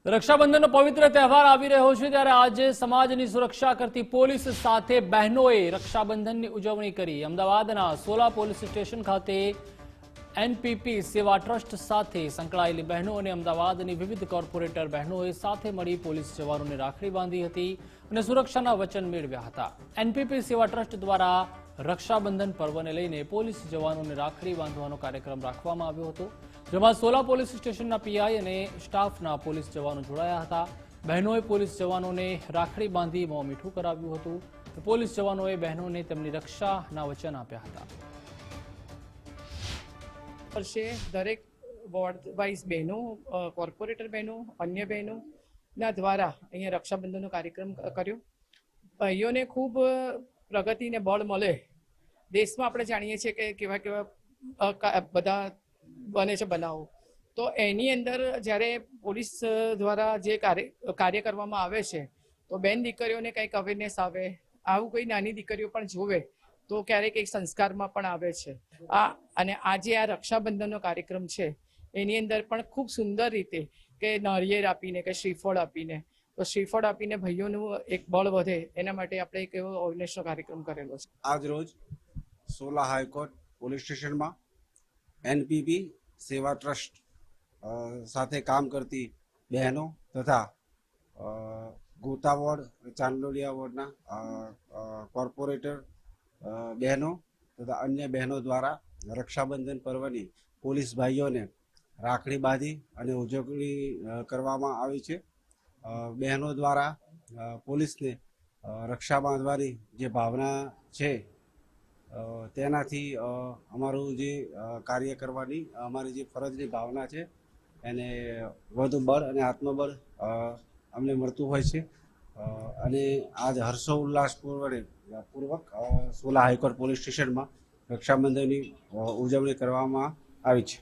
રક્ષાબંધનનો પવિત્ર તહેવાર આવી રહ્યો છે ત્યારે આજે સમાજની સુરક્ષા કરતી પોલીસ સાથે બહેનોએ રક્ષાબંધનની ઉજવણી કરી। અમદાવાદના સોલા પોલીસ સ્ટેશન ખાતે એનપીપી સેવા ટ્રસ્ટ સાથે સંકળાયેલી બહેનો અને અમદાવાદની વિવિધ કોર્પોરેટર બહેનોએ સાથે મળી પોલીસ જવાનોને રાખડી બાંધી હતી અને સુરક્ષાના વચન મેળવ્યા હતા। એનપીપી સેવા ટ્રસ્ટ દ્વારા રક્ષાબંધન પર્વને લઈને પોલીસ જવાનોને રાખડી બાંધવાનો કાર્યક્રમ રાખવામાં આવ્યો હતો, જેમાં સોલા પોલીસ સ્ટેશનના પીઆઈ અને સ્ટાફના પોલીસ જવાનો જોડાયા હતા। બહેનોએ પોલીસ જવાનોને રાખડી બાંધી મોં મીઠું કરાવ્યું હતું। પોલીસ જવાનોએ બહેનોને તેમની રક્ષાના વચન આપ્યા હતા। વર્ષે દરેક વોર્ડ વાઇઝ બહેનો, કોર્પોરેટર બહેનો, અન્ય બહેનોના દ્વારા અહીંયા રક્ષાબંધનનો કાર્યક્રમ કર્યો। ભાઈઓને ખૂબ પ્રગતિને બળ મળે। દેશમાં આપણે જાણીએ છીએ કે કેવા કેવા બધા બને છે બનાવો, તો એની અંદર જ્યારે પોલીસ દ્વારા જે કાર્ય કરવામાં આવે છે તો બેન દીકરીઓને કંઈક અવેરનેસ આવે, આવું કોઈ નાની દીકરીઓ પણ જોવે તો ક્યારેક એક સંસ્કારમાં પણ આવે છે। અને આજે આ રક્ષાબંધનનો કાર્યક્રમ છે એની અંદર પણ ખૂબ સુંદર રીતે કે નારિયેળ આપીને કે શ્રીફળ આપીને, તો શ્રીફળ આપીને ભાઈઓનું એક બળ વધે એના માટે આપણે એક એવો અવેરનેસનો કાર્યક્રમ કરેલો છે। આજ રોજ સોલા હાઈકોર્ટ પોલીસ સ્ટેશનમાં એનપીપી સેવા ટ્રસ્ટ સાથે કામ કરતી બહેનો તથા ગોતા વોર્ડ, ચાંદલોડિયા વોર્ડના કોર્પોરેટર બહેનો તથા અન્ય બહેનો દ્વારા રક્ષાબંધન પર્વની પોલીસ ભાઈઓને રાખડી બાંધી અને ઉજવણી કરવામાં આવી છે। બહેનો દ્વારા પોલીસને રક્ષા બાંધવાની જે ભાવના છે તેનાથી અમારું જે કાર્ય કરવાની અમારી જે ફરજની ભાવના છે એને વધુ બળ અને આત્મબળ અમને મળતું હોય છે। અને આજ હર્ષોલ્લાસપૂર્વક સોલા હાઈકોર્ટ પોલીસ સ્ટેશનમાં રક્ષાબંધનની ઉજવણી કરવામાં આવી છે।